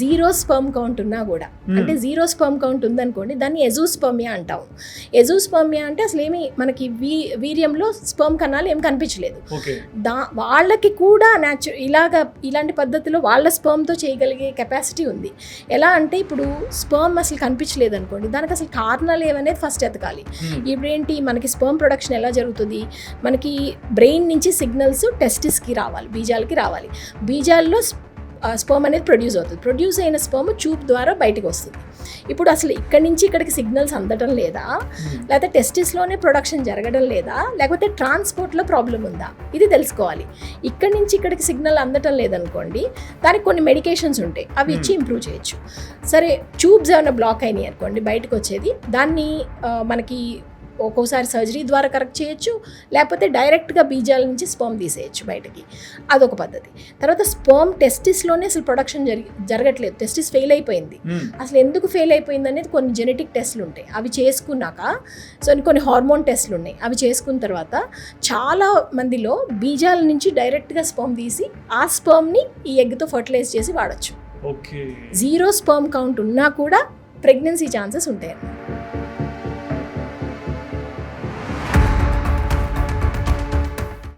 Zero sperm count ఉన్నా కూడా, అంటే జీరో స్పర్మ్ కౌంట్ ఉందనుకోండి, దాన్ని ఎజూస్పర్మియా అంటాం. ఎజూస్పర్మియా అంటే అసలు ఏమి మనకి వీర్యంలో స్పర్మ్ కణాలు ఏం కనిపించలేదు. వాళ్ళకి కూడా ఇలాంటి పద్ధతిలో వాళ్ళ స్పర్మ్తో చేయగలిగే కెపాసిటీ ఉంది. ఎలా అంటే ఇప్పుడు స్పర్మ్ అసలు కనిపించలేదు అనుకోండి, దానికి అసలు కారణాలు ఏమనేది ఫస్ట్ ఎతకాలి. ఇప్పుడేంటి మనకి స్పర్మ్ ప్రొడక్షన్ ఎలా జరుగుతుంది, మనకి బ్రెయిన్ నుంచి సిగ్నల్స్ టెస్టిస్కి రావాలి, బీజాలకి రావాలి. బీజాల్లో స్పర్మ్ అనేది ప్రొడ్యూస్ అవుతుంది. ప్రొడ్యూస్ అయిన స్పర్మ్ ట్యూబ్ ద్వారా బయటకు వస్తుంది. ఇప్పుడు అసలు ఇక్కడి నుంచి ఇక్కడికి సిగ్నల్స్ అందడం లేదా, లేకపోతే టెస్టిస్లోనే ప్రొడక్షన్ జరగడం లేదా, లేకపోతే ట్రాన్స్పోర్ట్లో ప్రాబ్లం ఉందా, ఇది తెలుసుకోవాలి. ఇక్కడి నుంచి ఇక్కడికి సిగ్నల్ అందటం లేదనుకోండి, దానికి కొన్ని మెడికేషన్స్ ఉంటాయి, అవి ఇచ్చి ఇంప్రూవ్ చేయొచ్చు. సరే ట్యూబ్స్ ఏమైనా బ్లాక్ అయినాయి అనుకోండి, బయటకు వచ్చేది, దాన్ని మనకి ఒక్కోసారి సర్జరీ ద్వారా కరెక్ట్ చేయొచ్చు, లేకపోతే డైరెక్ట్గా బీజాల నుంచి స్పర్మ్ తీసేయచ్చు బయటకి, అదొక పద్ధతి. తర్వాత స్పర్మ్ టెస్టిస్లోనే అసలు ప్రొడక్షన్ జరగట్లేదు, టెస్టిస్ ఫెయిల్ అయిపోయింది. అసలు ఎందుకు ఫెయిల్ అయిపోయింది అనేది కొన్ని జెనెటిక్ టెస్ట్లు ఉంటాయి, అవి చేసుకున్నాక కొన్ని హార్మోన్ టెస్ట్లు ఉన్నాయి, అవి చేసుకున్న తర్వాత చాలా మందిలో బీజాల నుంచి డైరెక్ట్గా స్పర్మ్ తీసి ఆ స్పర్మ్ని ఈ ఎగ్తో ఫర్టిలైజ్ చేసి వాడచ్చు. జీరో స్పర్మ్ కౌంట్ ఉన్నా కూడా ప్రెగ్నెన్సీ ఛాన్సెస్ ఉంటాయి.